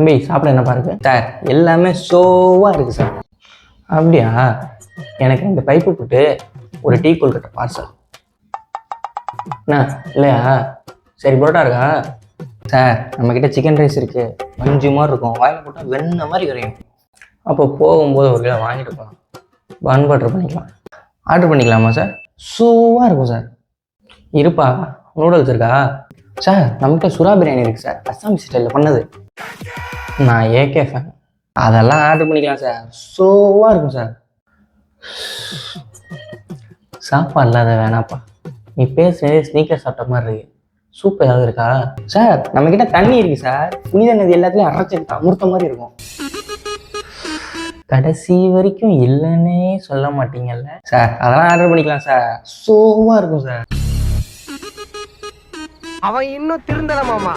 தம்பி சாப்பிட என்ன பாருங்க சார், எல்லாமே ஷோவாக இருக்குது சார். அப்படியா? எனக்கு 2 பைப்பு போட்டு ஒரு டீ கொல்கட்டை பார்சல். அண்ணா இல்லையா? சரி புரோட்டா இருக்கா சார்? நம்மக்கிட்ட சிக்கன் ரைஸ் இருக்குது, மஞ்சு மாதிரி இருக்கும், வாயில் போட்டால் வெண்ணெய் மாதிரி கரையும். அப்போ போகும்போது ஒரு கிலோ வாங்கிட்டு போகலாம். பன் பட்டர் பண்ணிக்கலாம். ஆர்டர் பண்ணிக்கலாமா சார்? ஷோவாக இருக்கும் சார். இருப்பா, நூடுல்ஸ் இருக்கா சார்? நம்மகிட்ட சுறா பிரியாணி இருக்குது சார், அஸ்ஸாமி ஸ்டைலில் பண்ணது. நான் ஏகே ஃபேன், அதெல்லாம் ஆர்டர் பண்ணிக்கலாம் சார். ஷோவாக இருக்கும் சார். சாப்பாடு இல்லாத வேணாப்பா, நீ பேசுனதே ஸ்னீக்கர் சாப்பிட்ட மாதிரி இருக்கு. சூப் ஏதாவது இருக்கா சார்? நம்மக்கிட்ட தண்ணி இருக்கு சார், புனித நதி எல்லாத்துலேயும் அரைச்சிருக்கா அமிர்த மாதிரி இருக்கும். கடைசி வரைக்கும் இல்லைன்னே சொல்ல மாட்டீங்கல்ல சார்? அதெல்லாம் ஆர்டர் பண்ணிக்கலாம் சார். ஷோவாக இருக்கும் சார். அவன் இன்னும் திருந்தல மாமா.